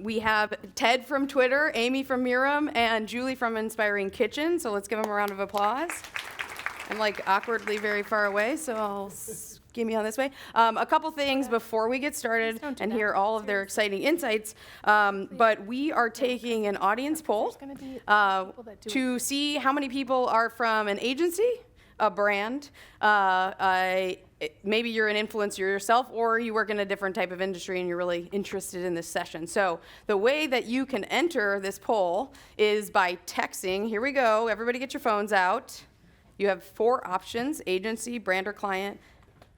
We have Ted from Twitter, Amy from Miram, and Julie from Inspiring Kitchen. So let's give them a round of applause. I'm like awkwardly very far away, so I'll give me on this way. A couple things before we get started and hear all of their exciting insights. But we are taking an audience poll to see how many people are from an agency, a brand, maybe you're an influencer yourself, or you work in a different type of industry and you're really interested in this session. So the way that you can enter this poll is by texting. Here we go. Everybody get your phones out. You have 4 options: agency, brand or client,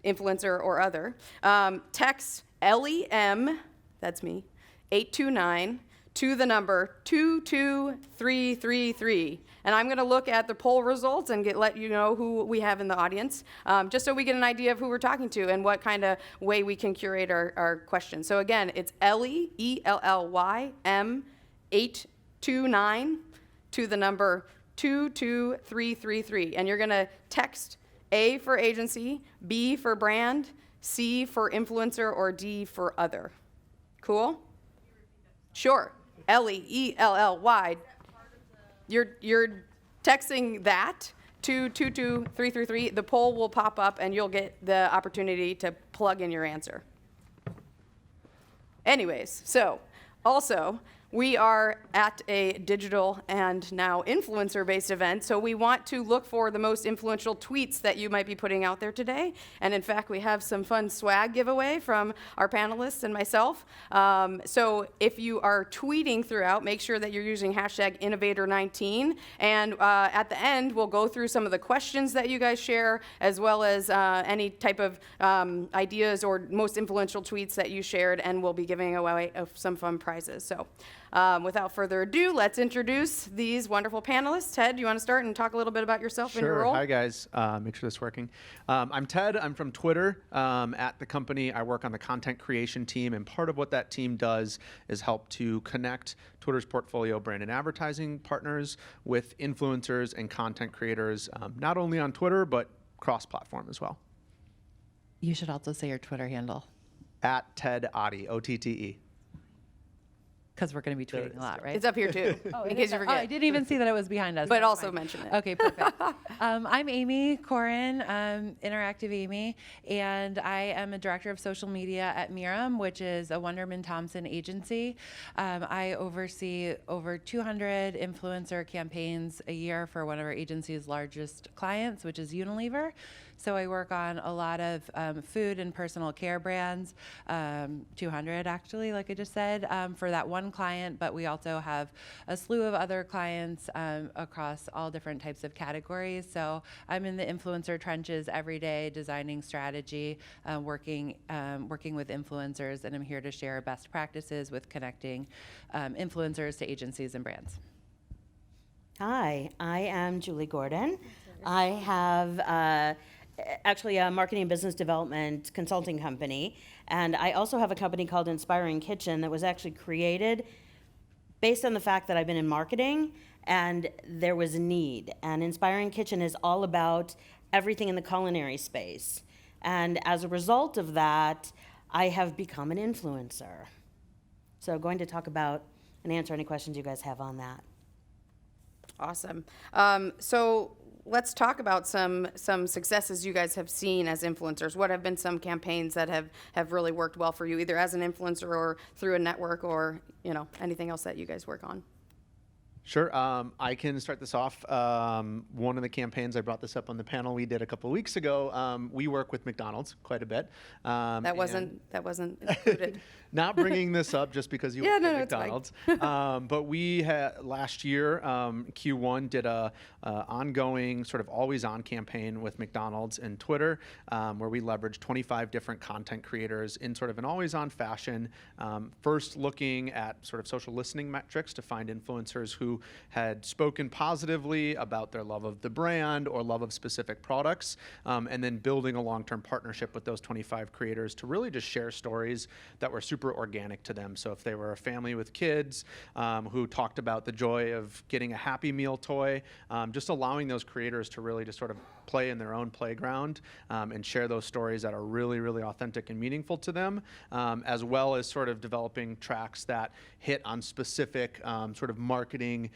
influencer, or other. Text LEM, that's me, 829 to the number 22333. And I'm going to look at the poll results and let you know who we have in the audience, just so we get an idea of who we're talking to and what kind of way we can curate our questions. So again, it's Ellie, ELLYM, 829 to the number 22333. And you're going to text A for agency, B for brand, C for influencer, or D for other. Cool? Sure. LEELLY. You're texting that to 22333. The poll will pop up and you'll get the opportunity to plug in your answer. Anyways, so also, we are at a digital and now influencer-based event, so we want to look for the most influential tweets that you might be putting out there today. And in fact, we have some fun swag giveaway from our panelists and myself. So if you are tweeting throughout, make sure that you're using hashtag Innovator19. And at the end, we'll go through some of the questions that you guys share, as well as any type of ideas or most influential tweets that you shared, and we'll be giving away some fun prizes. So. Without further ado, let's introduce these wonderful panelists. Ted, do you want to start and talk a little bit about yourself and your role? Sure. Hi, guys. Make sure this is working. I'm Ted. I'm from Twitter. At the company, I work on the content creation team, and part of what that team does is help to connect Twitter's portfolio brand and advertising partners with influencers and content creators, not only on Twitter, but cross-platform as well. You should also say your Twitter handle. At Ted Otte, O-T-T-E. Because we're going to be tweeting a lot, right? It's up here too, in case you forget. Oh, I didn't even see that it was behind us. But also mention it. Okay, perfect. I'm Amy Corin, Interactive Amy, and I am a director of social media at Miram, which is a Wunderman Thompson agency. I oversee over 200 influencer campaigns a year for one of our agency's largest clients, which is Unilever. So I work on a lot of food and personal care brands, 200 actually, like I just said, for that one client, but we also have a slew of other clients across all different types of categories. So I'm in the influencer trenches every day, designing strategy, working with influencers, and I'm here to share best practices with connecting influencers to agencies and brands. Hi, I am Julie Gordon. I have actually a marketing and business development consulting company, and I also have a company called Inspiring Kitchen that was actually created based on the fact that I've been in marketing and there was a need. And Inspiring Kitchen is all about everything in the culinary space. And as a result of that, I have become an influencer. So going to talk about and answer any questions you guys have on that. Awesome. So let's talk about some successes you guys have seen as influencers. What have been some campaigns that have really worked well for you, either as an influencer or through a network, or anything else that you guys work on? Sure. I can start this off. One of the campaigns, I brought this up on the panel we did a couple of weeks ago. We work with McDonald's quite a bit. That wasn't included. Not bringing this up just because you work at McDonald's. But we had last year, Q1 did a ongoing sort of always on campaign with McDonald's and Twitter, where we leveraged 25 different content creators in sort of an always on fashion. First looking at sort of social listening metrics to find influencers who had spoken positively about their love of the brand or love of specific products, and then building a long-term partnership with those 25 creators to really just share stories that were super organic to them. So if they were a family with kids who talked about the joy of getting a Happy Meal toy, just allowing those creators to really just sort of play in their own playground and share those stories that are really, really authentic and meaningful to them, as well as sort of developing tracks that hit on specific sort of marketing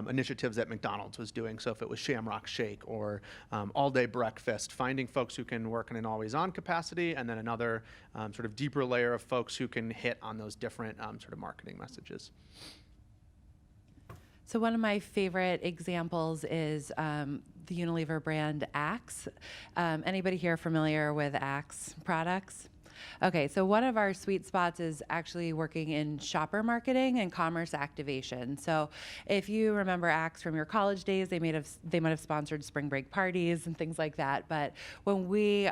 initiatives that McDonald's was doing. So if it was Shamrock Shake or all-day breakfast, finding folks who can work in an always-on capacity, and then another sort of deeper layer of folks who can hit on those different sort of marketing messages. So one of my favorite examples is the Unilever brand Axe. Anybody here familiar with Axe products? Okay, so one of our sweet spots is actually working in shopper marketing and commerce activation. So if you remember Axe from your college days, they might have sponsored spring break parties and things like that. But when we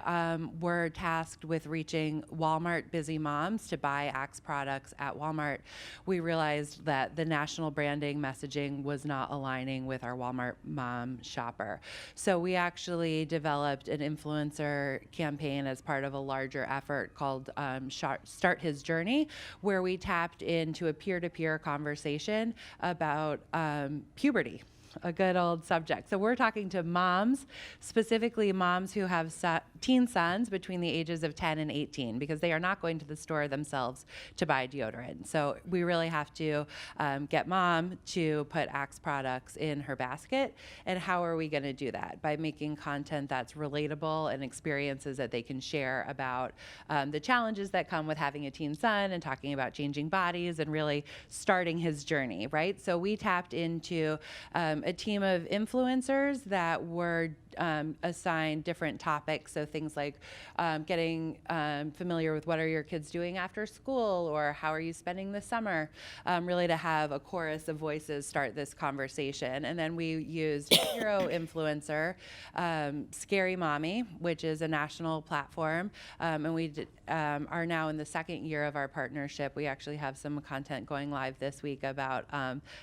were tasked with reaching Walmart busy moms to buy Axe products at Walmart, we realized that the national branding messaging was not aligning with our Walmart mom shopper. So we actually developed an influencer campaign as part of a larger effort called Start His Journey, where we tapped into a peer-to-peer conversation about puberty, a good old subject. So we're talking to moms, specifically moms who have teen sons between the ages of 10 and 18, because they are not going to the store themselves to buy deodorant. So we really have to get mom to put Axe products in her basket. And how are we going to do that? By making content that's relatable and experiences that they can share about the challenges that come with having a teen son and talking about changing bodies and really starting his journey, right? So we tapped into a team of influencers that were assigned different topics. So things like getting familiar with what are your kids doing after school, or how are you spending the summer, really to have a chorus of voices start this conversation. And then we used hero influencer, Scary Mommy, which is a national platform. And we are now in the second year of our partnership. We actually have some content going live this week about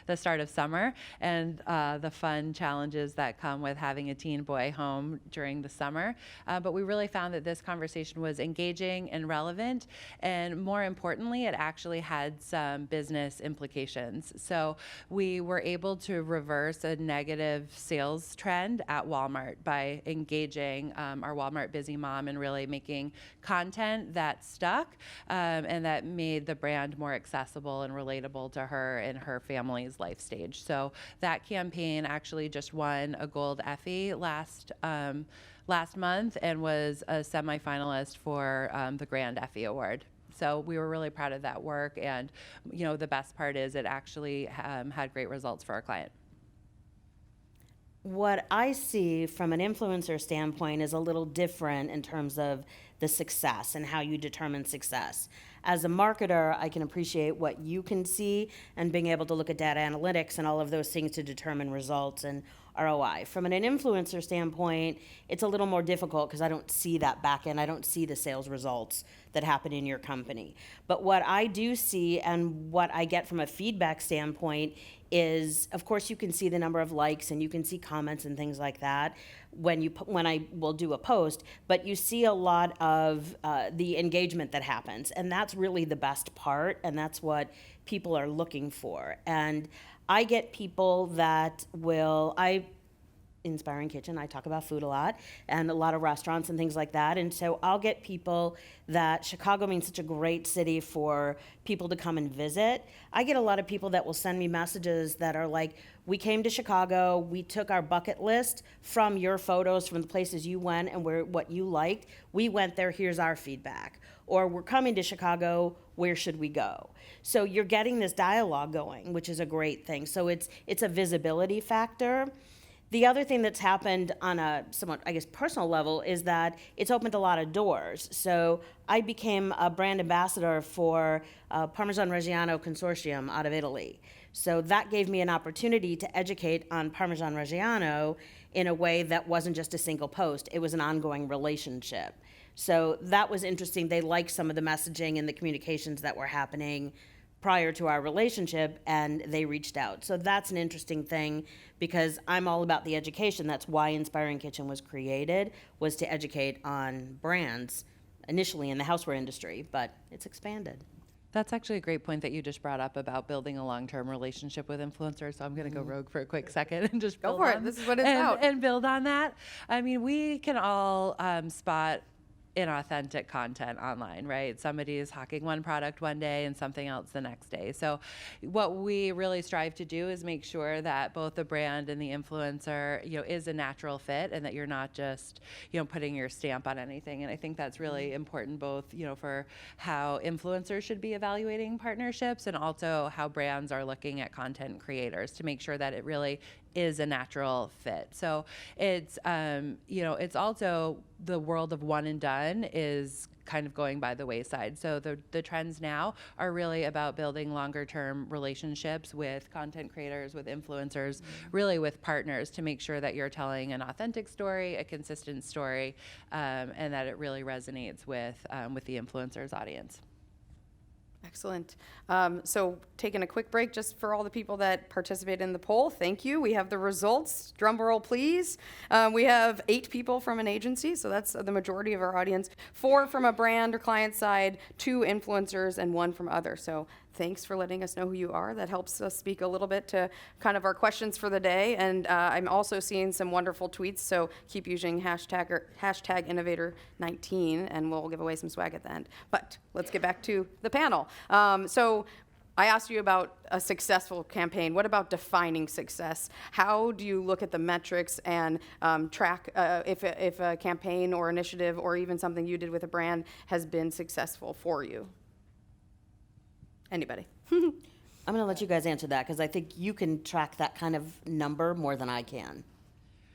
the start of summer and the fun challenges that come with having a teen boy home during the summer. But we really found that this conversation was engaging and relevant. And more importantly, it actually had some business implications. So we were able to reverse a negative sales trend at Walmart by engaging our Walmart busy mom and really making content that stuck and that made the brand more accessible and relatable to her and her family's life stage. So that campaign actually just won a gold Effie last month and was a semifinalist for the Grand Effie Award. So we were really proud of that work, and the best part is it actually had great results for our client. What I see from an influencer standpoint is a little different in terms of the success and how you determine success. As a marketer, I can appreciate what you can see and being able to look at data analytics and all of those things to determine results and ROI. From an influencer standpoint, it's a little more difficult because I don't see that back end. I don't see the sales results that happen in your company. But what I do see and what I get from a feedback standpoint is, of course, you can see the number of likes and you can see comments and things like that when I will do a post, but you see a lot of the engagement that happens, and that's really the best part, and that's what people are looking for. And I get people that Inspiring Kitchen, I talk about food a lot, and a lot of restaurants and things like that. And so I'll get people that Chicago means such a great city for people to come and visit. I get a lot of people that will send me messages that are like, we came to Chicago, we took our bucket list from your photos from the places you went and what you liked. We went there, here's our feedback. Or we're coming to Chicago, where should we go? So you're getting this dialogue going, which is a great thing. So it's a visibility factor. The other thing that's happened on a somewhat, personal level is that it's opened a lot of doors. So I became a brand ambassador for Parmesan Reggiano Consortium out of Italy. So that gave me an opportunity to educate on Parmesan Reggiano in a way that wasn't just a single post. It was an ongoing relationship. So that was interesting. They liked some of the messaging and the communications that were happening prior to our relationship, and they reached out. So that's an interesting thing because I'm all about the education. That's why Inspiring Kitchen was created, was to educate on brands, initially in the houseware industry, but it's expanded. That's actually a great point that you just brought up about building a long-term relationship with influencers. So I'm going to go rogue for a quick second and just Go build for it. on- This is what it's and, about. and build on that. I mean, we can all spot inauthentic content online, right? Somebody is hawking one product one day and something else the next day. So what we really strive to do is make sure that both the brand and the influencer, is a natural fit, and that you're not just, putting your stamp on anything. And I think that's really important, both, for how influencers should be evaluating partnerships and also how brands are looking at content creators to make sure that it really is a natural fit. So it's, it's also the world of one and done is kind of going by the wayside. So the trends now are really about building longer term relationships with content creators, with influencers, really with partners, to make sure that you're telling an authentic story, a consistent story, and that it really resonates with the influencer's audience. Excellent. So taking a quick break just for all the people that participated in the poll. Thank you. We have the results. Drum roll, please. We have 8 people from an agency, so that's the majority of our audience. 4 from a brand or client side, 2 influencers, and 1 from other. So thanks for letting us know who you are. That helps us speak a little bit to kind of our questions for the day. And I'm also seeing some wonderful tweets, so keep using hashtag Innovator19, and we'll give away some swag at the end. But let's get back to the panel. So I asked you about a successful campaign. What about defining success? How do you look at the metrics and track if a campaign or initiative or even something you did with a brand has been successful for you? Anybody? I'm going to let you guys answer that because I think you can track that kind of number more than I can.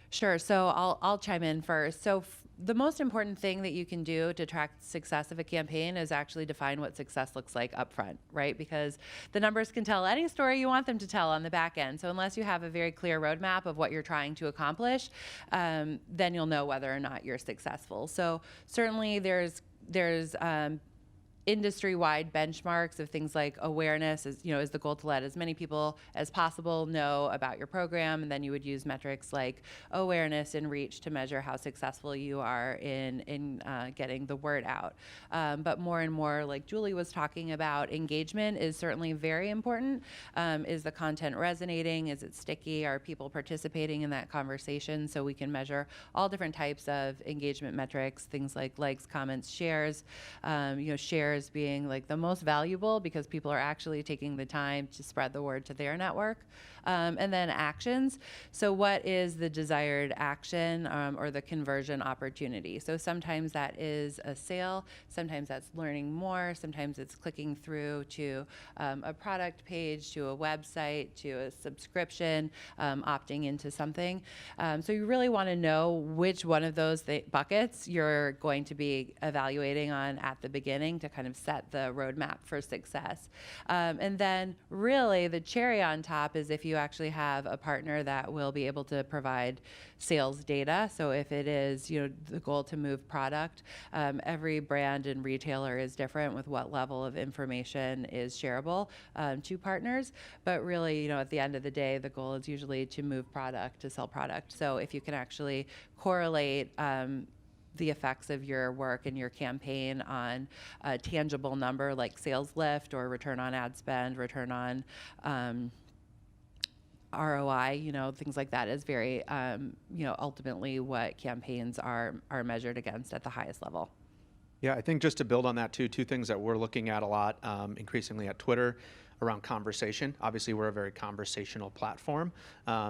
Sure. So I'll chime in first. So the most important thing that you can do to track success of a campaign is actually define what success looks like up front, right? Because the numbers can tell any story you want them to tell on the back end. So unless you have a very clear roadmap of what you're trying to accomplish, then you'll know whether or not you're successful. So certainly there's industry-wide benchmarks of things like awareness is the goal to let as many people as possible know about your program, and then you would use metrics like awareness and reach to measure how successful you are in getting the word out. But more and more, like Julie was talking about, engagement is certainly very important. Is the content resonating? Is it sticky? Are people participating in that conversation? So we can measure all different types of engagement metrics, things like likes, comments, shares, shares being like the most valuable because people are actually taking the time to spread the word to their network. And then actions. So what is the desired action or the conversion opportunity? So sometimes that is a sale, sometimes that's learning more, sometimes it's clicking through to a product page, to a website, to a subscription, opting into something. So you really want to know which one of those buckets you're going to be evaluating on at the beginning to kind of set the roadmap for success. And then really the cherry on top is if you actually have a partner that will be able to provide sales data. So if it is, the goal to move product, every brand and retailer is different with what level of information is shareable to partners. But really, at the end of the day, the goal is usually to move product, to sell product. So if you can actually correlate the effects of your work and your campaign on a tangible number like sales lift or return on ad spend, return on ROI, things like that is very, ultimately what campaigns are measured against at the highest level. Yeah, I think just to build on that too, 2 things that we're looking at a lot increasingly at Twitter around conversation. Obviously, we're a very conversational platform.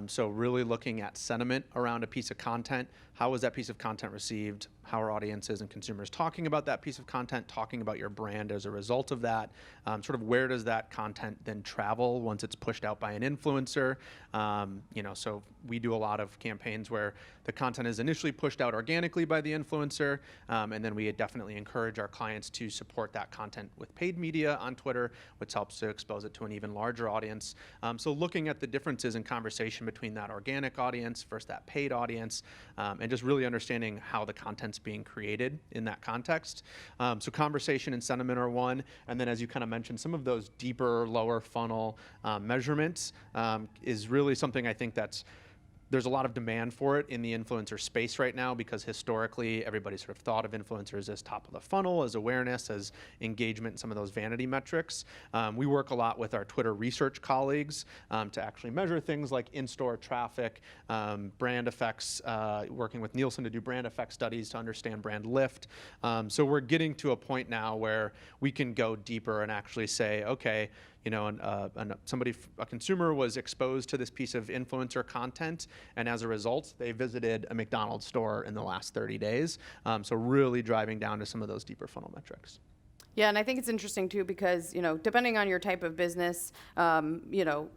So really looking at sentiment around a piece of content. How was that piece of content received? How are audiences and consumers talking about that piece of content, talking about your brand as a result of that? Sort of where does that content then travel once it's pushed out by an influencer? So we do a lot of campaigns where the content is initially pushed out organically by the influencer, and then we definitely encourage our clients to support that content with paid media on Twitter, which helps to expose it to an even larger audience. So looking at the differences in conversation between that organic audience versus that paid audience, and just really understanding how the content's being created in that context. So conversation and sentiment are one, and then as you kind of mentioned, some of those deeper, lower funnel measurements is really something I think that's there's a lot of demand for it in the influencer space right now because historically everybody sort of thought of influencers as top of the funnel, as awareness, as engagement, some of those vanity metrics. We work a lot with our Twitter research colleagues to actually measure things like in-store traffic, brand effects, working with Nielsen to do brand effect studies to understand brand lift. So we're getting to a point now where we can go deeper and actually say, okay, you know, a consumer was exposed to this piece of influencer content, and as a result, they visited a McDonald's store in the last 30 days. So really driving down to some of those deeper funnel metrics. Yeah, and I think it's interesting too because, you know, depending on your type of business, you know,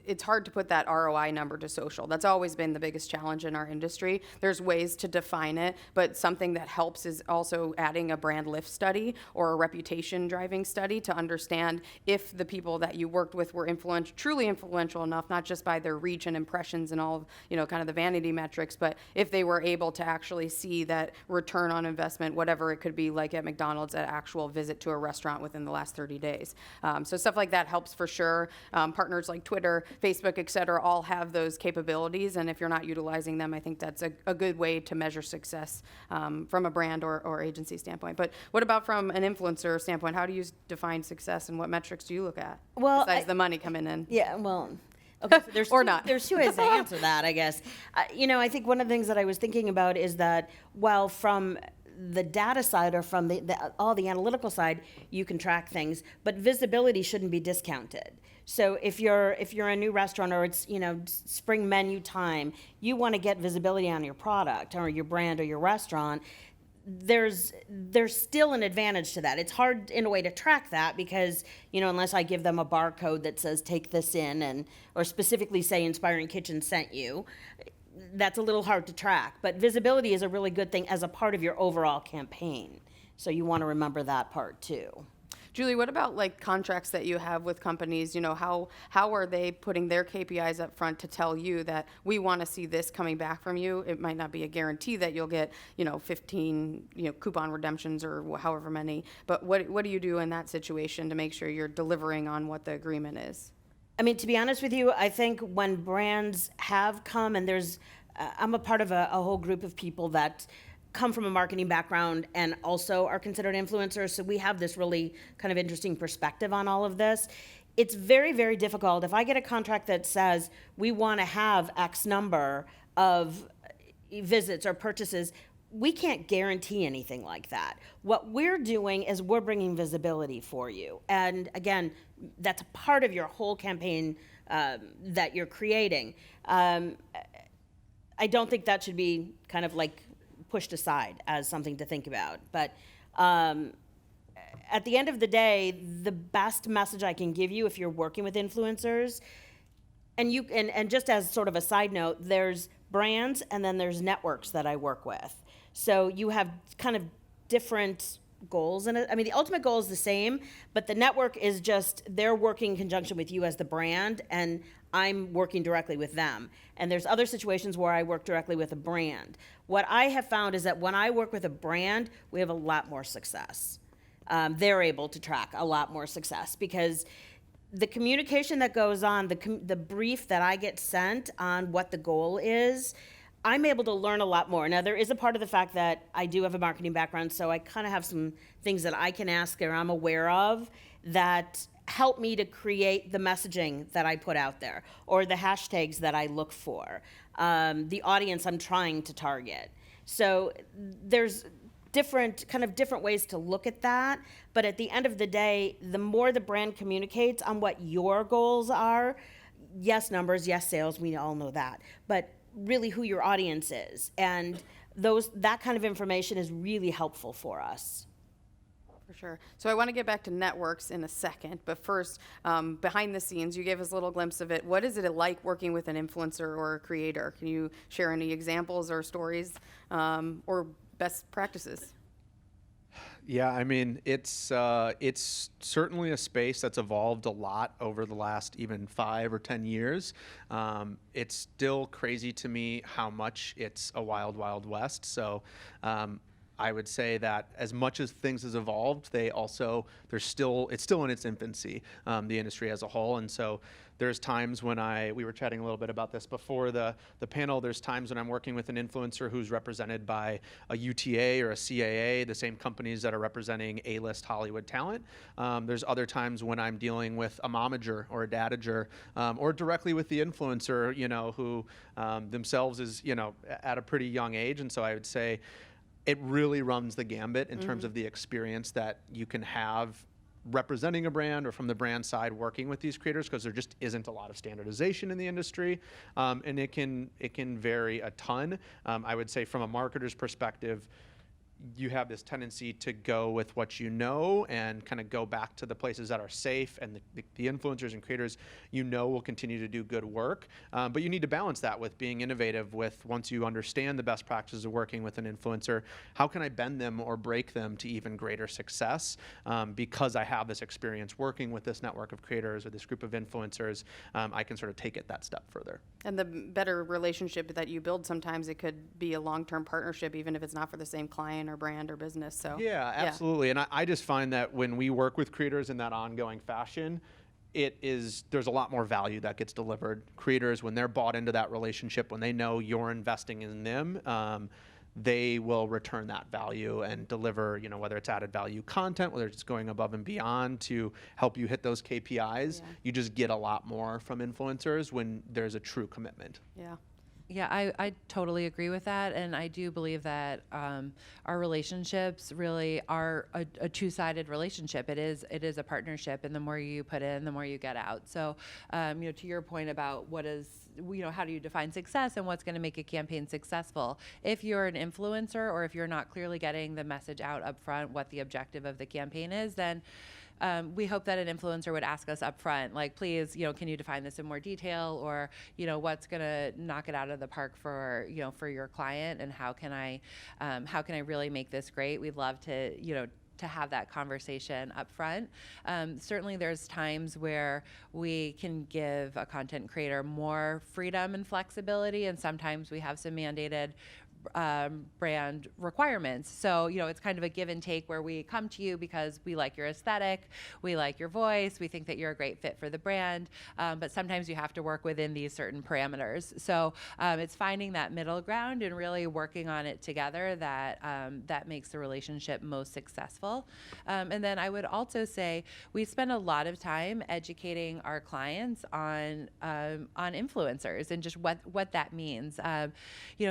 it's hard to put that ROI number to social. That's always been the biggest challenge in our industry. There's ways to define it, but something that helps is also adding a brand lift study or a reputation driving study to understand if the people that you worked with were truly influential enough, not just by their reach and impressions and all of, you know, kind of the vanity metrics, but if they were able to actually see that return on investment, whatever it could be, like at McDonald's, an actual visit to a restaurant within the last 30 days. So stuff like that helps for sure. Partners like Twitter, Facebook, et cetera, all have those capabilities, and if you're not utilizing them, I think that's a good way to measure success from a brand or agency standpoint. But what about from an influencer standpoint? How do you define success, and what metrics do you look at besides the money coming in? Yeah, well, okay, so there's Or not. There's two ways to answer that, I guess. You know, I think one of the things that I was thinking about is that while from the data side or from all the analytical side, you can track things, but visibility shouldn't be discounted. So if you're a new restaurant or it's, you know, spring menu time, you want to get visibility on your product or your brand or your restaurant. There's still an advantage to that. It's hard in a way to track that because, you know, unless I give them a barcode that says take this in or specifically say Inspiring Kitchen sent you, that's a little hard to track. But visibility is a really good thing as a part of your overall campaign. So you want to remember that part too. Julie, what about like contracts that you have with companies? You know, how are they putting their KPIs up front to tell you that we want to see this coming back from you? It might not be a guarantee that you'll get, you know, 15, you know, coupon redemptions or however many. But what do you do in that situation to make sure you're delivering on what the agreement is? I mean, to be honest with you, I think when brands have come and I'm a part of a whole group of people that come from a marketing background and also are considered influencers. So we have this really kind of interesting perspective on all of this. It's very, very difficult. If I get a contract that says we want to have X number of visits or purchases, we can't guarantee anything like that. What we're doing is we're bringing visibility for you. And again, that's a part of your whole campaign that you're creating. I don't think that should be kind of like pushed aside as something to think about. But at the end of the day, the best message I can give you if you're working with influencers, and just as sort of a side note, there's brands and then there's networks that I work with. So you have kind of different goals in it. I mean, the ultimate goal is the same, but the network is just they're working in conjunction with you as the brand, and I'm working directly with them. And there's other situations where I work directly with a brand. What I have found is that when I work with a brand, we have a lot more success. They're able to track a lot more success because the communication that goes on, the brief that I get sent on what the goal is, I'm able to learn a lot more. Now, there is a part of the fact that I do have a marketing background, so I kind of have some things that I can ask or I'm aware of that help me to create the messaging that I put out there or the hashtags that I look for, the audience I'm trying to target. So there's different ways to look at that. But at the end of the day, the more the brand communicates on what your goals are, yes, numbers, yes, sales, we all know that. But really who your audience is. And that kind of information is really helpful for us. For sure. So I want to get back to networks in a second, but first, behind the scenes, you gave us a little glimpse of it. What is it like working with an influencer or a creator? Can you share any examples or stories or best practices? Yeah, I mean, it's certainly a space that's evolved a lot over the last even 5 or 10 years. It's still crazy to me how much it's a wild, wild west. So I would say that as much as things has evolved, it's still in its infancy, the industry as a whole. And so there's times when we were chatting a little bit about this before the panel, there's times when I'm working with an influencer who's represented by a UTA or a CAA, the same companies that are representing A-list Hollywood talent. There's other times when I'm dealing with a momager or a dadager, or directly with the influencer, who themselves is, at a pretty young age. And so I would say it really runs the gambit in terms of the experience that you can have representing a brand or from the brand side working with these creators, because there just isn't a lot of standardization in the industry, and it can vary a ton. I would say from a marketer's perspective, you have this tendency to go with what you know and kind of go back to the places that are safe, and the influencers and creators will continue to do good work. But you need to balance that with being innovative with, once you understand the best practices of working with an influencer, how can I bend them or break them to even greater success? Because I have this experience working with this network of creators or this group of influencers, I can sort of take it that step further. And the better relationship that you build, sometimes it could be a long-term partnership, even if it's not for the same client or brand or business. So yeah, absolutely. And I just find that when we work with creators in that ongoing fashion, there's a lot more value that gets delivered. Creators, when they're bought into that relationship, when they know you're investing in them, they will return that value and deliver, whether it's added value content, whether it's going above and beyond to help you hit those KPIs. Yeah. You just get a lot more from influencers when there's a true commitment. Yeah. Yeah, I totally agree with that, and I do believe that our relationships really are a two-sided relationship. It is a partnership, and the more you put in, the more you get out. So, to your point about how do you define success and what's going to make a campaign successful? If you're an influencer, or if you're not clearly getting the message out up front what the objective of the campaign is, then we hope that an influencer would ask us up front, like, please, can you define this in more detail, or, what's going to knock it out of the park for your client, and how can I really make this great? We'd love to have that conversation up front. Certainly there's times where we can give a content creator more freedom and flexibility, and sometimes we have some mandated brand requirements. So, it's kind of a give and take, where we come to you because we like your aesthetic, we like your voice, we think that you're a great fit for the brand, but sometimes you have to work within these certain parameters. So it's finding that middle ground and really working on it together that makes the relationship most successful. And then I would also say we spend a lot of time educating our clients on influencers and just what that means.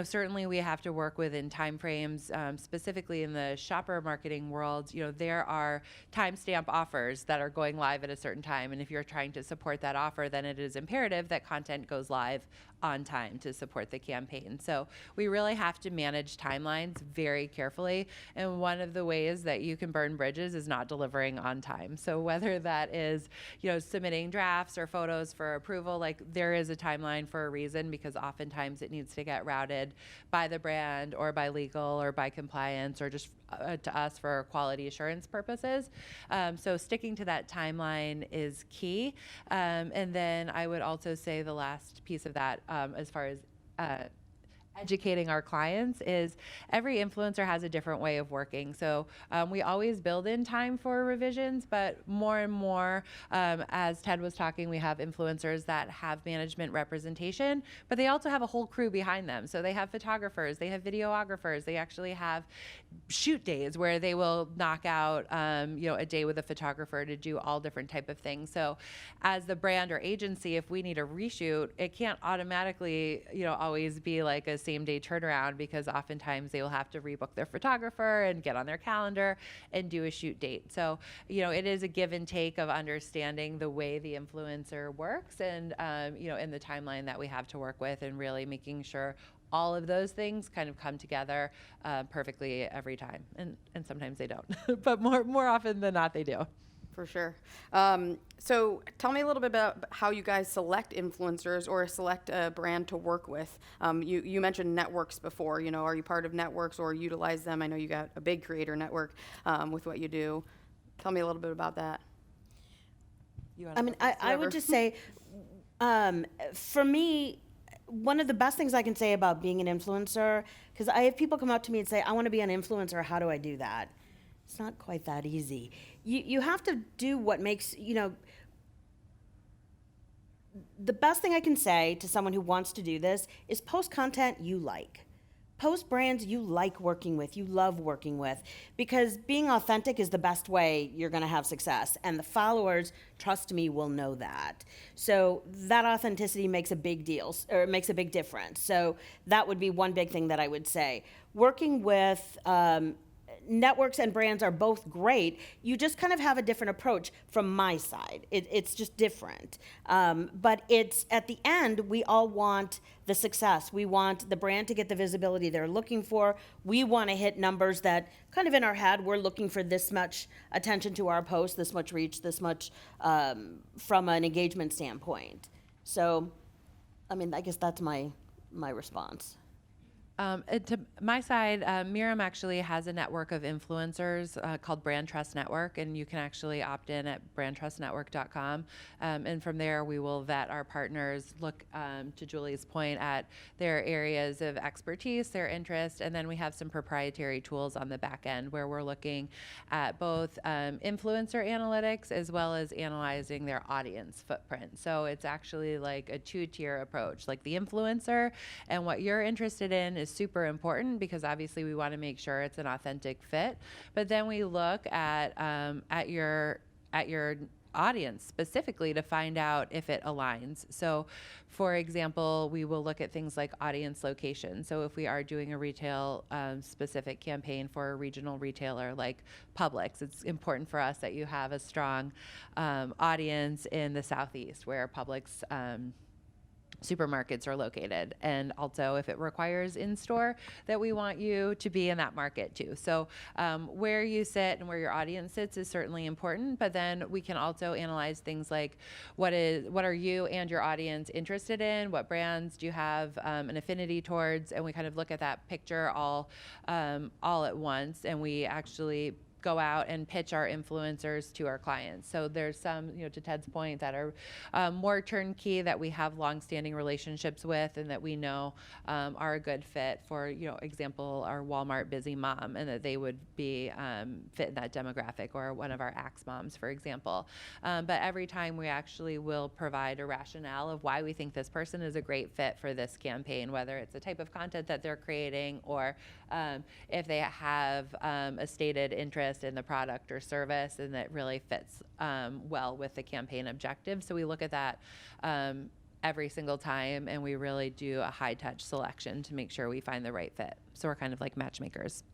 Certainly we have to work within timeframes, specifically in the shopper marketing world. There are timestamp offers that are going live at a certain time, and if you're trying to support that offer, then it is imperative that content goes live on time to support the campaign. So we really have to manage timelines very carefully, and one of the ways that you can burn bridges is not delivering on time. So whether that is, submitting drafts or photos for approval, like, there is a timeline for a reason, because oftentimes it needs to get routed by the brand or by legal or by compliance, or just to us for quality assurance purposes. So sticking to that timeline is key. And then I would also say the last piece of that, as far as educating our clients, is every influencer has a different way of working. So we always build in time for revisions, but more and more, as Ted was talking, we have influencers that have management representation, but they also have a whole crew behind them. So they have photographers, they have videographers, they actually have shoot days where they will knock out a day with a photographer to do all different type of things. So as the brand or agency, if we need a reshoot, it can't automatically always be like a same day turnaround, because oftentimes they will have to rebook their photographer and get on their calendar and do a shoot date. So it is a give and take of understanding the way the influencer works, and in the timeline that we have to work with, and really making sure all of those things kind of come together perfectly every time. And sometimes they don't, but more often than not, they do. For sure. So tell me a little bit about how you guys select influencers or select a brand to work with. You mentioned networks before. Are you part of networks or utilize them? I know you got a big creator network with what you do. Tell me a little bit about that. I would just say, for me, one of the best things I can say about being an influencer, because I have people come up to me and say, I want to be an influencer, how do I do that? It's not quite that easy. You have to do what makes, the best thing I can say to someone who wants to do this is post content you like. Post brands you like working with, you love working with, because being authentic is the best way you're going to have success. And the followers, trust me, will know that. So that authenticity makes a big deal, or makes a big difference. So that would be one big thing that I would say. Working with networks and brands are both great. You just kind of have a different approach from my side. It's just different. But it's, at the end, we all want the success. We want the brand to get the visibility they're looking for. We want to hit numbers that kind of in our head, we're looking for this much attention to our post, this much reach, this much from an engagement standpoint. So, I mean, I guess that's my response. To my side, Miram actually has a network of influencers called Brand Trust Network, and you can actually opt in at brandtrustnetwork.com. And from there, we will vet our partners, look, to Julie's point, at their areas of expertise, their interest, and then we have some proprietary tools on the back end where we're looking at both influencer analytics as well as analyzing their audience footprint. So it's actually like a two-tier approach. Like the influencer and what you're interested in is super important, because obviously we want to make sure it's an authentic fit. But then we look at your audience specifically to find out if it aligns. So for example, we will look at things like audience location. So if we are doing a retail specific campaign for a regional retailer like Publix, it's important for us that you have a strong audience in the Southeast where Publix supermarkets are located, and also if it requires in-store, that we want you to be in that market too. So where you sit and where your audience sits is certainly important, but then we can also analyze things like what are you and your audience interested in, what brands do you have an affinity towards, and we kind of look at that picture all at once, and we actually go out and pitch our influencers to our clients. So there's some, to Ted's point, that are more turnkey, that we have long-standing relationships with and that we know are a good fit for, example, our Walmart busy mom, and that they would be fit in that demographic, or one of our Axe moms, for example. But every time we actually will provide a rationale of why we think this person is a great fit for this campaign, whether it's the type of content that they're creating, or if they have a stated interest in the product or service and that really fits well with the campaign objective. So we look at that every single time, and we really do a high touch selection to make sure we find the right fit. So we're kind of like matchmakers.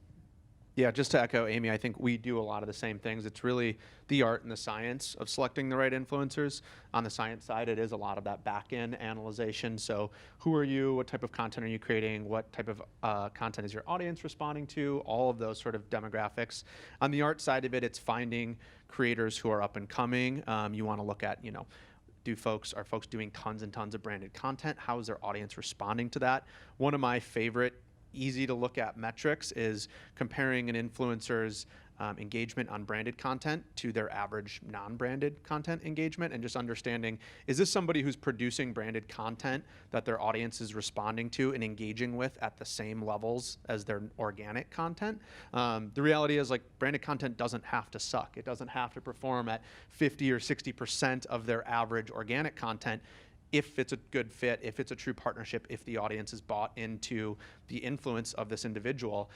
Yeah, just to echo Amy, I think we do a lot of the same things. It's really the art and the science of selecting the right influencers. On the science side, it is a lot of that back-end analyzation. So who are you? What type of content are you creating? What type of content is your audience responding to? All of those sort of demographics. On the art side of it, it's finding creators who are up and coming. You want to look at, are folks doing tons and tons of branded content? How is their audience responding to that? One of my favorite easy to look at metrics is comparing an influencer's engagement on branded content to their average non-branded content engagement, and just understanding, is this somebody who's producing branded content that their audience is responding to and engaging with at the same levels as their organic content? The reality is, like, branded content doesn't have to suck. It doesn't have to perform at 50 or 60% of their average organic content. If it's a good fit, if it's a true partnership, if the audience is bought into the influence of this individual.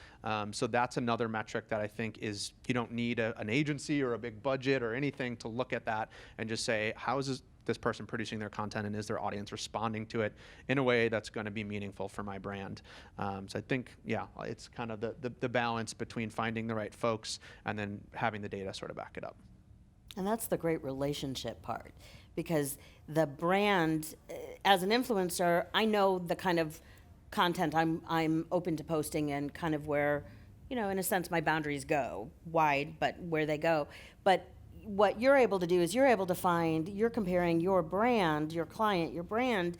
So that's another metric that I think is, you don't need an agency or a big budget or anything to look at that and just say, how is this person producing their content, and is their audience responding to it in a way that's going to be meaningful for my brand? So I think, it's kind of the balance between finding the right folks and then having the data sort of back it up. And that's the great relationship part, because the brand, as an influencer, I know the kind of content I'm open to posting, and kind of where, in a sense, my boundaries go wide, but where they go. But what you're able to do is you're comparing your brand, your client, your brand,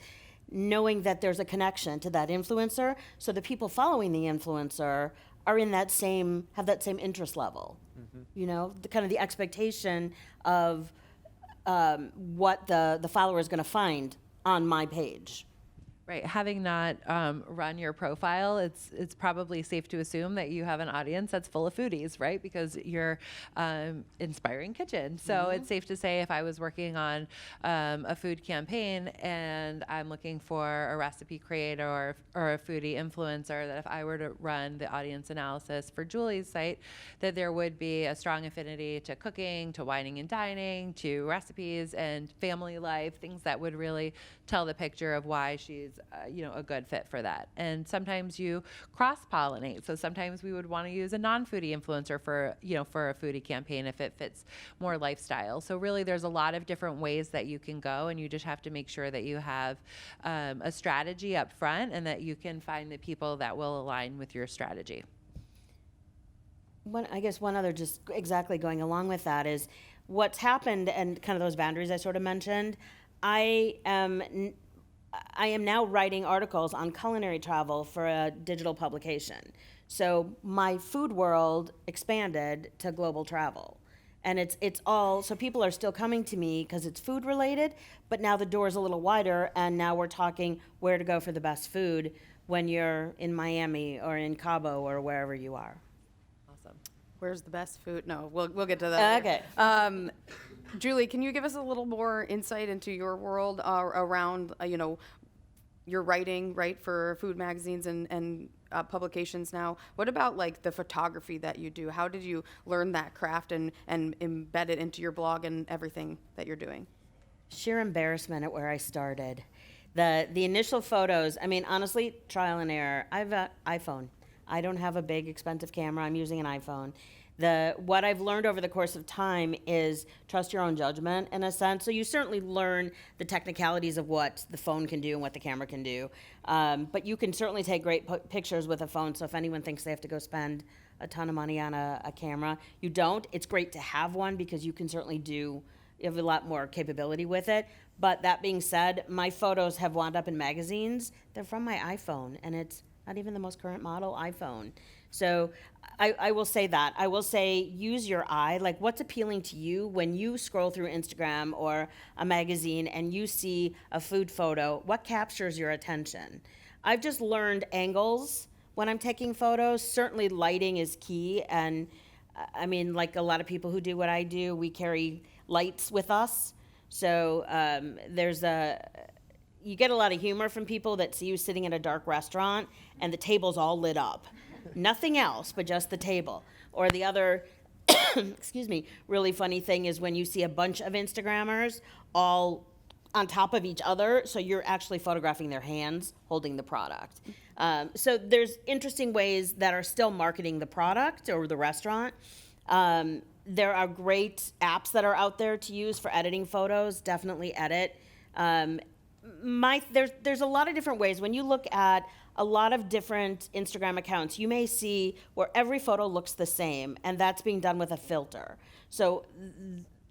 knowing that there's a connection to that influencer, so the people following the influencer are have that same interest level. Mm-hmm. The kind of the expectation of what the follower is going to find on my page. Right. Having not run your profile, it's probably safe to assume that you have an audience that's full of foodies, right? Because you're inspiring kitchen. So it's safe to say if I was working on a food campaign and I'm looking for a recipe creator or a foodie influencer, that if I were to run the audience analysis for Julie's site, that there would be a strong affinity to cooking, to wining and dining, to recipes and family life, things that would really tell the picture of why she's a good fit for that. And sometimes you cross-pollinate. So sometimes we would want to use a non-foodie influencer for a foodie campaign if it fits more lifestyle. So really there's a lot of different ways that you can go, and you just have to make sure that you have a strategy up front and that you can find the people that will align with your strategy. I guess one other just exactly going along with that is what's happened, and kind of those boundaries I sort of mentioned. I am now writing articles on culinary travel for a digital publication. So my food world expanded to global travel. And it's all, so people are still coming to me because it's food related, but now the door's a little wider, and now we're talking where to go for the best food when you're in Miami or in Cabo or wherever you are. Awesome. Where's the best food? No, we'll get to that later. Okay. Julie, can you give us a little more insight into your world around, your writing, right, for food magazines and publications now? What about like the photography that you do? How did you learn that craft and embed it into your blog and everything that you're doing? Sheer embarrassment at where I started. The initial photos, I mean, honestly, trial and error. I have an iPhone. I don't have a big expensive camera. I'm using an iPhone. What I've learned over the course of time is trust your own judgment in a sense. So you certainly learn the technicalities of what the phone can do and what the camera can do. But you can certainly take great pictures with a phone. So if anyone thinks they have to go spend a ton of money on a camera, you don't. It's great to have one because you can certainly you have a lot more capability with it. But that being said, my photos have wound up in magazines. They're from my iPhone, and it's not even the most current model iPhone. So I will say that. I will say use your eye. Like, what's appealing to you when you scroll through Instagram or a magazine and you see a food photo? What captures your attention? I've just learned angles when I'm taking photos. Certainly lighting is key. And I mean, like a lot of people who do what I do, we carry lights with us. So you get a lot of humor from people that see you sitting in a dark restaurant and the table's all lit up. Nothing else but just the table. Or the other, excuse me, really funny thing is when you see a bunch of Instagrammers all on top of each other, so you're actually photographing their hands holding the product. So there's interesting ways that are still marketing the product or the restaurant. There are great apps that are out there to use for editing photos. Definitely edit. There's a lot of different ways. When you look at a lot of different Instagram accounts, you may see where every photo looks the same, and that's being done with a filter. So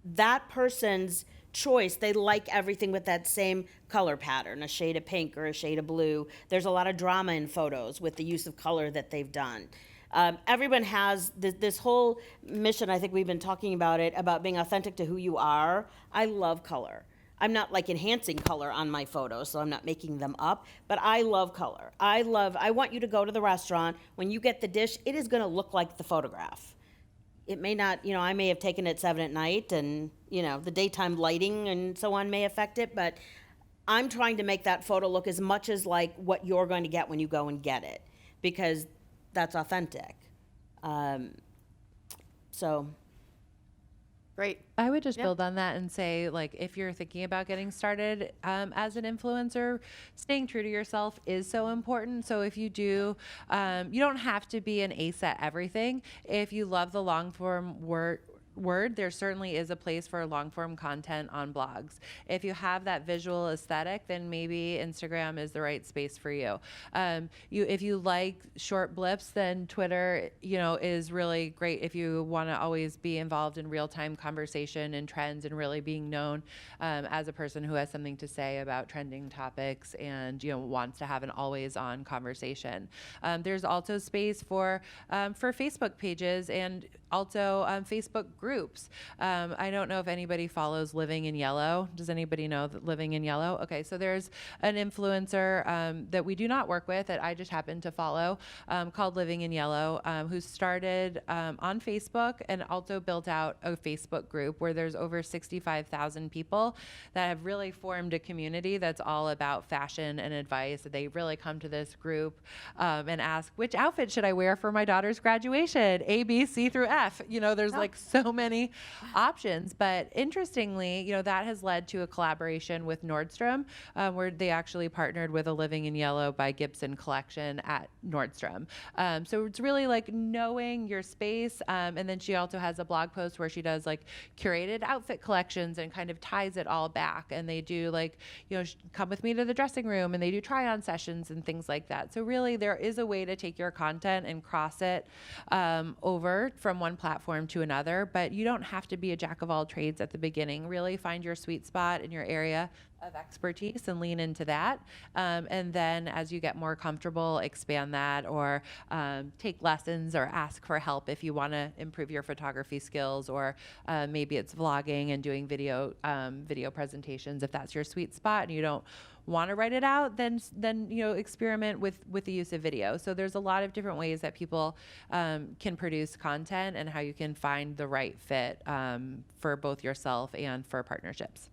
that person's choice, they like everything with that same color pattern, a shade of pink or a shade of blue. There's a lot of drama in photos with the use of color that they've done. Everyone has this whole mission, I think we've been talking about it, about being authentic to who you are. I love color. I'm not like enhancing color on my photos, so I'm not making them up, but I love color. I want you to go to the restaurant. When you get the dish, it is gonna look like the photograph. It may not, I may have taken it 7 at night and, the daytime lighting and so on may affect it, but I'm trying to make that photo look as much as like what you're going to get when you go and get it, because that's authentic. So. Great. I would just build on that and say, like, if you're thinking about getting started as an influencer, staying true to yourself is so important. So if you do, you don't have to be an ace at everything. If you love the long form word, there certainly is a place for long form content on blogs. If you have that visual aesthetic, then maybe Instagram is the right space for you. If you like short blips, then Twitter, is really great if you want to always be involved in real-time conversation and trends and really being known as a person who has something to say about trending topics and wants to have an always-on conversation. There's also space for Facebook pages and also Facebook groups. groups. I don't know if anybody follows Living in Yellow. Does anybody know that Living in Yellow? Okay, so there's an influencer that we do not work with that I just happen to follow called Living in Yellow, who started on Facebook and also built out a Facebook group where there's over 65,000 people that have really formed a community that's all about fashion and advice. They really come to this group and ask, which outfit should I wear for my daughter's graduation? A, B, C through F. You know, there's like so many options. But interestingly, you know, that has led to a collaboration with Nordstrom, where they actually partnered with a Living in Yellow by Gibson collection at Nordstrom. So it's really like knowing your space. And then she also has a blog post where she does like curated outfit collections and kind of ties it all back. And they do like, you know, come with me to the dressing room, and they do try on sessions and things like that. So really there is a way to take your content and cross it over from one platform to another, but you don't have to be a jack of all trades at the beginning. Really find your sweet spot in your area of expertise and lean into that. And then as you get more comfortable, expand that, or take lessons or ask for help if you want to improve your photography skills, or maybe it's vlogging and doing video presentations. If that's your sweet spot and you don't want to write it out, then you know, experiment with the use of video. So there's a lot of different ways that people can produce content and how you can find the right fit for both yourself and for partnerships.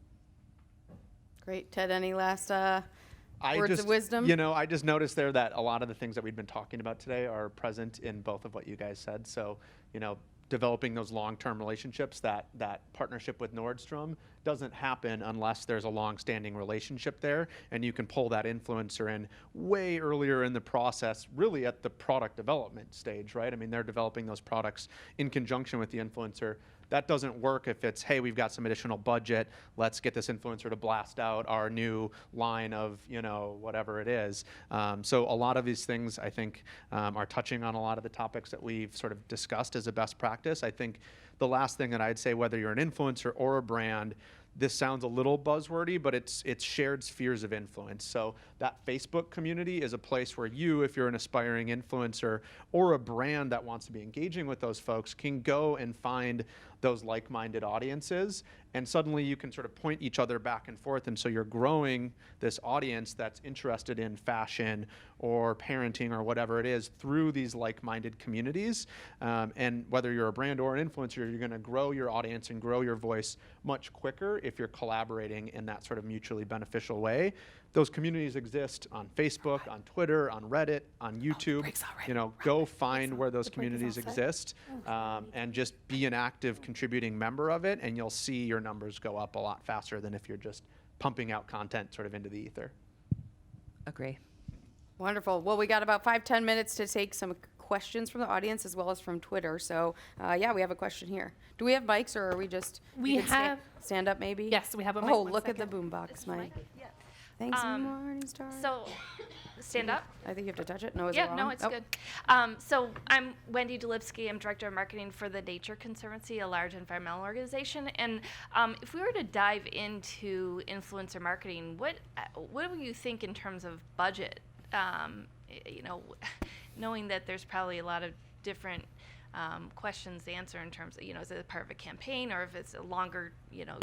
Great. Ted, any last words of wisdom? You know, I just noticed there that a lot of the things that we've been talking about today are present in both of what you guys said. So, you know, developing those long-term relationships, that partnership with Nordstrom doesn't happen unless there's a long-standing relationship there, and you can pull that influencer in way earlier in the process, really at the product development stage, right? I mean, they're developing those products in conjunction with the influencer. That doesn't work if it's, hey, we've got some additional budget, let's get this influencer to blast out our new line of, you know, whatever it is. So a lot of these things, I think, are touching on a lot of the topics that we've sort of discussed as a best practice. I think the last thing that I'd say, whether you're an influencer or a brand, this sounds a little buzzwordy, but it's shared spheres of influence. So that Facebook community is a place where you, if you're an aspiring influencer or a brand that wants to be engaging with those folks, can go and find those like-minded audiences, and suddenly you can sort of point each other back and forth, and so you're growing this audience that's interested in fashion or parenting or whatever it is through these like-minded communities. And whether you're a brand or an influencer, you're going to grow your audience and grow your voice much quicker if you're collaborating in that sort of mutually beneficial way. Those communities exist on Facebook, on Twitter, on Reddit, on YouTube. You know, go find where those communities exist, and just be an active contributing member of it, and you'll see your numbers go up a lot faster than if you're just pumping out content sort of into the ether. Agree. Wonderful. Well, we got about 5-10 minutes to take some questions from the audience as well as from Twitter. So, yeah, we have a question here. Do we have mics, or are we just We you can have- stand up maybe? Yes, we have a mic. Oh, One look at the second. boombox mic. Thanks, Morningstar. So, stand up. I think you have to touch it. No, is it Yeah, wrong? no, it's Oh. good. So I'm Wendy Dulipsky. I'm Director of Marketing for the Nature Conservancy, a large environmental organization. And if we were to dive into influencer marketing, what do you think in terms of budget? You know, knowing that there's probably a lot of different questions to answer in terms of, you know, is it part of a campaign or if it's a longer, you know,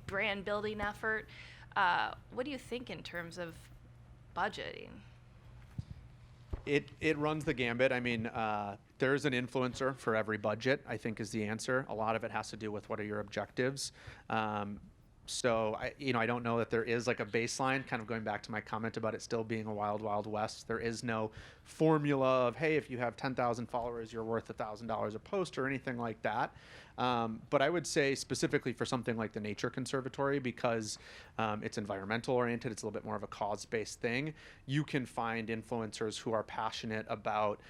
brand building effort? What do you think in terms of budgeting? It runs the gambit. I mean, there's an influencer for every budget, I think, is the answer. A lot of it has to do with what are your objectives. So I don't know that there is like a baseline, kind of going back to my comment about it still being a wild, wild west. There is no formula of, hey, if you have 10,000 followers, you're worth $1,000 a post or anything like that. But I would say specifically for something like the Nature Conservatory, because it's environmental oriented, it's a little bit more of a cause-based thing. You can find influencers who are passionate about,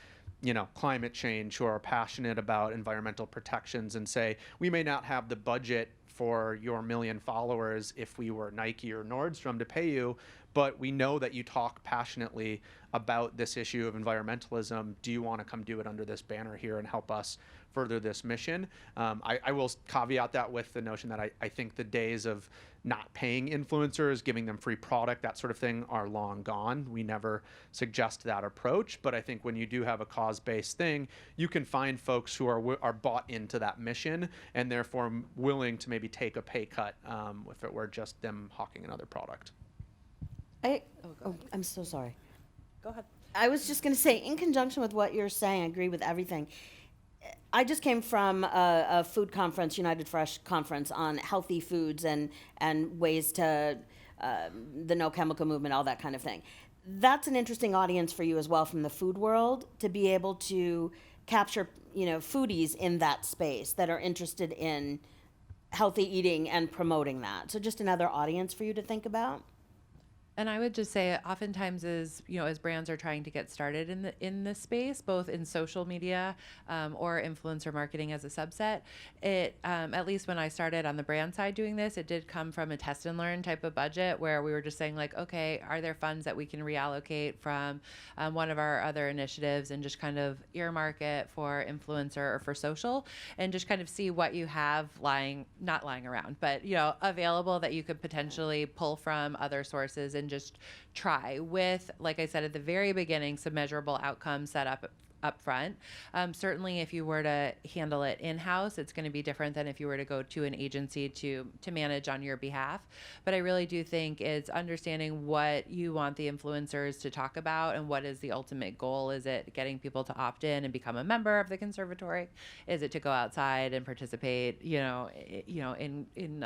you know, climate change, who are passionate about environmental protections, and say, we may not have the budget for your 1 million followers if we were Nike or Nordstrom to pay you, but we know that you talk passionately about this issue of environmentalism. Do you want to come do it under this banner here and help us further this mission. I will caveat that with the notion that I think the days of not paying influencers, giving them free product, that sort of thing are long gone. We never suggest that approach, but I think when you do have a cause-based thing, you can find folks who are bought into that mission and therefore willing to maybe take a pay cut if it were just them hawking another product. I'm so sorry. Go ahead. I was just going to say, in conjunction with what you're saying, I agree with everything. I just came from a food conference, United Fresh conference, on healthy foods and ways to the no chemical movement, all that kind of thing. That's an interesting audience for you as well from the food world, to be able to capture, foodies in that space that are interested in healthy eating and promoting that. So just another audience for you to think about. And I would just say, oftentimes, as brands are trying to get started in this space, both in social media or influencer marketing as a subset, it at least when I started on the brand side doing this, it did come from a test and learn type of budget where we were just saying like, okay, are there funds that we can reallocate from one of our other initiatives and just kind of earmark it for influencer or for social, and just kind of see what you have not lying around, but available that you could potentially pull from other sources and just try with, like I said at the very beginning, some measurable outcomes set up front. Certainly if you were to handle it in-house, it's going to be different than if you were to go to an agency to manage on your behalf. But I really do think it's understanding what you want the influencers to talk about and what is the ultimate goal. Is it getting people to opt in and become a member of the conservatory? Is it to go outside and participate, in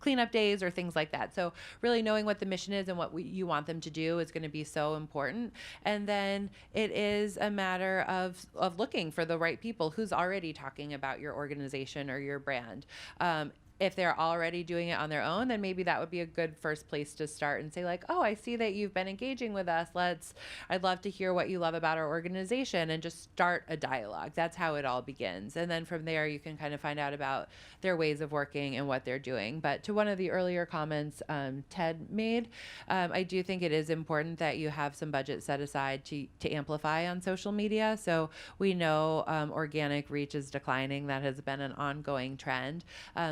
cleanup days or things like that? So really knowing what the mission is and what you want them to do is going to be so important. And then it is a matter of looking for the right people who's already talking about your organization or your brand. If they're already doing it on their own, then maybe that would be a good first place to start and say like, oh, I see that you've been engaging with us. I'd love to hear what you love about our organization, and just start a dialogue. That's how it all begins. And then from there, you can kind of find out about their ways of working and what they're doing. But to one of the earlier comments Ted made, I do think it is important that you have some budget set aside to amplify on social media. So we know organic reach is declining. That has been an ongoing trend.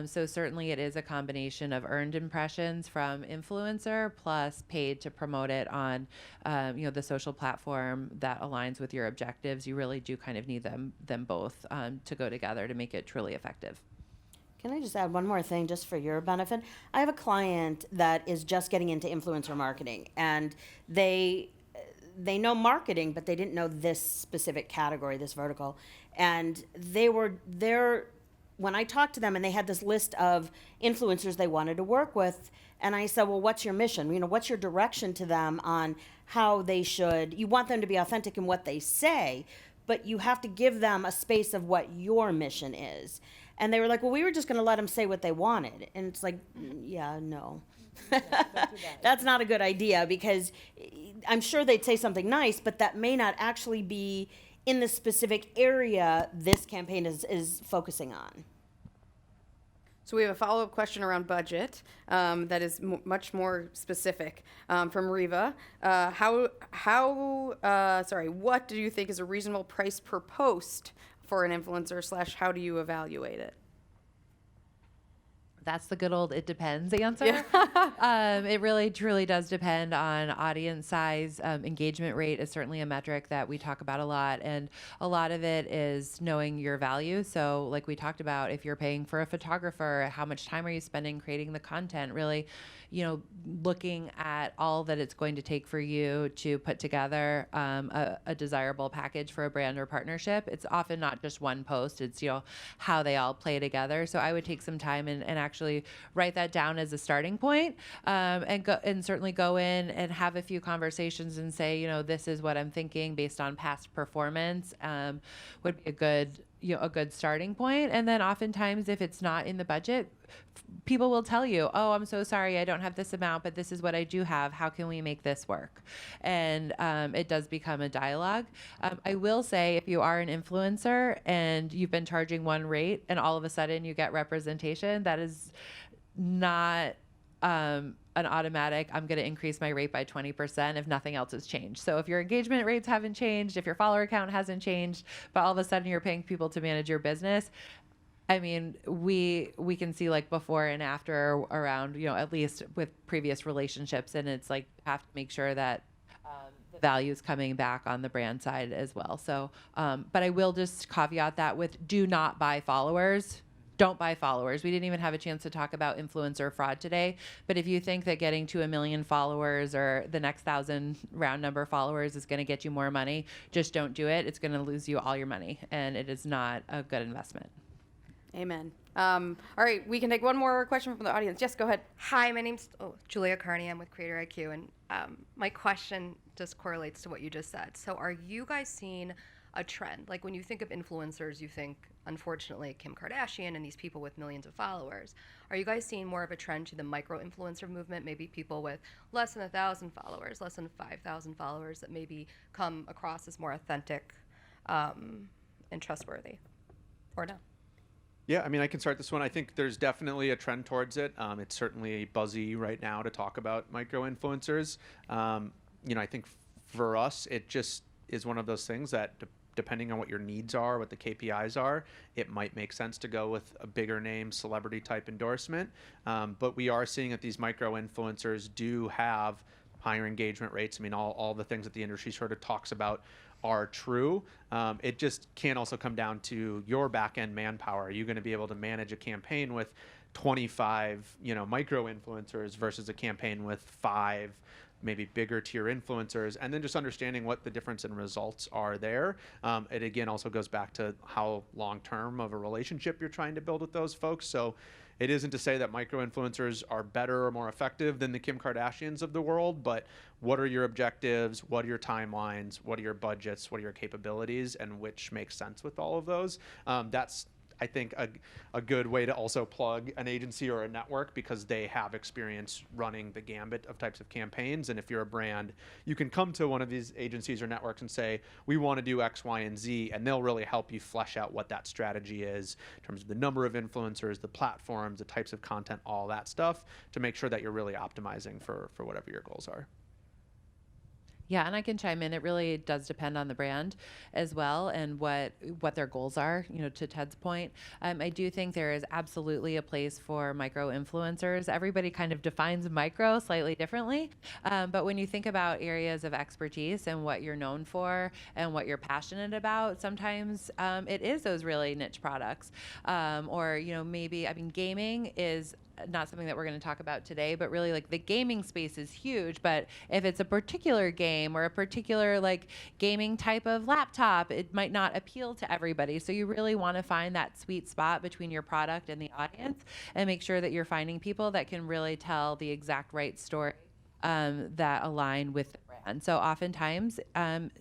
So certainly it is a combination of earned impressions from influencer plus paid to promote it on the social platform that aligns with your objectives. You really do kind of need them both to go together to make it truly effective. Can I just add one more thing just for your benefit? I have a client that is just getting into influencer marketing, and they know marketing, but they didn't know this specific category, this vertical. And when I talked to them, and they had this list of influencers they wanted to work with, and I said, well, what's your mission? What's your direction to them on how they should? You want them to be authentic in what they say, but you have to give them a space of what your mission is. And they were like, well, we were just going to let them say what they wanted. And it's like, yeah, no. That's not a good idea, because I'm sure they'd say something nice, but that may not actually be in the specific area this campaign is focusing on. So we have a follow-up question around budget that is much more specific from Riva. What do you think is a reasonable price per post for an influencer / how do you evaluate it? That's the good old it depends answer. It really truly does depend on audience size. Engagement rate is certainly a metric that we talk about a lot, and a lot of it is knowing your value. So like we talked about, if you're paying for a photographer, how much time are you spending creating the content? Really, looking at all that it's going to take for you to put together a desirable package for a brand or partnership. It's often not just one post, it's how they all play together. So I would take some time and actually write that down as a starting point, and certainly go in and have a few conversations and say, this is what I'm thinking based on past performance, would be a good starting point. And then oftentimes, if it's not in the budget, people will tell you, oh, I'm so sorry, I don't have this amount, but this is what I do have. How can we make this work? And it does become a dialogue. I will say, if you are an influencer and you've been charging one rate and all of a sudden you get representation, that is not a an automatic, I'm going to increase my rate by 20% if nothing else has changed. So if your engagement rates haven't changed, if your follower count hasn't changed, but all of a sudden you're paying people to manage your business, I mean, we can see like before and after around, at least with previous relationships. And it's like, have to make sure that the value is coming back on the brand side as well. So, but I will just caveat that with do not buy followers. Don't buy followers. We didn't even have a chance to talk about influencer fraud today. But if you think that getting to 1 million followers or the next 1,000 round number followers is going to get you more money, just don't do it. It's going to lose you all your money, and it is not a good investment. Amen. All right, we can take one more question from the audience. Yes, go ahead. Hi, my name's Julia Carney. I'm with Creator IQ, and my question just correlates to what you just said. So are you guys seeing a trend? Like when you think of influencers, you think, unfortunately, Kim Kardashian and these people with millions of followers. Are you guys seeing more of a trend to the micro-influencer movement, maybe people with less than 1,000 followers, less than 5,000 followers that maybe come across as more authentic and trustworthy, or no? Yeah, I mean, I can start this one. I think there's definitely a trend towards it. It's certainly buzzy right now to talk about micro-influencers. I think for us, it just is one of those things that depending on what your needs are, what the KPIs are, it might make sense to go with a bigger name, celebrity type endorsement. But we are seeing that these micro-influencers do have higher engagement rates. I mean, all the things that the industry sort of talks about are true. It just can also come down to your back-end manpower. Are you going to be able to manage a campaign with 25, micro-influencers versus a campaign with 5, maybe bigger tier influencers, and then just understanding what the difference in results are there. It again also goes back to how long-term of a relationship you're trying to build with those folks. So it isn't to say that micro-influencers are better or more effective than the Kim Kardashians of the world, but what are your objectives? What are your timelines? What are your budgets? What are your capabilities? And which makes sense with all of those? That's, I think, a good way to also plug an agency or a network because they have experience running the gambit of types of campaigns. And if you're a brand, you can come to one of these agencies or networks and say, we want to do X, Y, and Z, and they'll really help you flesh out what that strategy is in terms of the number of influencers, the platforms, the types of content, all that stuff to make sure that you're really optimizing for whatever your goals are. Yeah, and I can chime in. It really does depend on the brand as well and what their goals are, to Ted's point. I do think there is absolutely a place for micro influencers. Everybody kind of defines micro slightly differently. But when you think about areas of expertise and what you're known for and what you're passionate about, sometimes it is those really niche products. Or, maybe, gaming is not something that we're going to talk about today, but really like the gaming space is huge. But if it's a particular game or a particular like gaming type of laptop, it might not appeal to everybody. So you really want to find that sweet spot between your product and the audience and make sure that you're finding people that can really tell the exact right story that align with the brand. So oftentimes,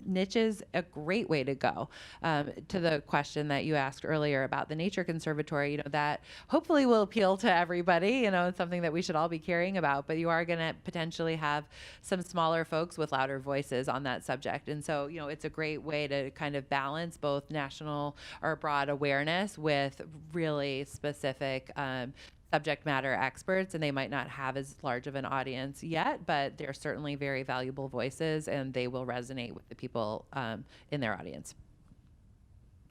niche is a great way to go. To the question that you asked earlier about the Nature Conservatory, that hopefully will appeal to everybody. It's something that we should all be caring about. But you are going to potentially have some smaller folks with louder voices on that subject. And so, it's a great way to kind of balance both national or broad awareness with really specific subject matter experts, and they might not have as large of an audience yet, but they're certainly very valuable voices and they will resonate with the people in their audience.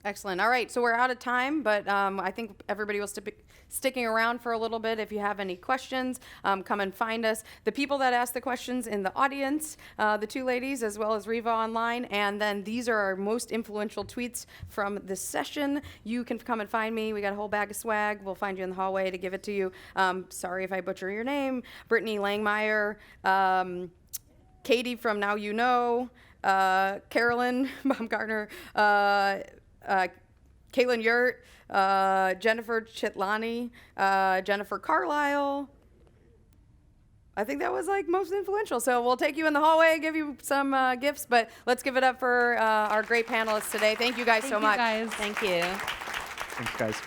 Excellent. All right, so we're out of time, but I think everybody will be sticking around for a little bit. If you have any questions, come and find us. The people that ask the questions in the audience, the two ladies, as well as Riva online, and then these are our most influential tweets from this session. You can come and find me. We got a whole bag of swag. We'll find you in the hallway to give it to you. Sorry if I butcher your name. Brittany Langmeyer, Katie from Now You Know, Carolyn Baumgartner, Caitlin Yurt, Jennifer Chitlani, Jennifer Carlisle. I think that was like most influential. So we'll take you in the hallway, give you some gifts, but let's give it up for our great panelists today. Thank you guys so much. Guys. Thank you. Thanks, guys.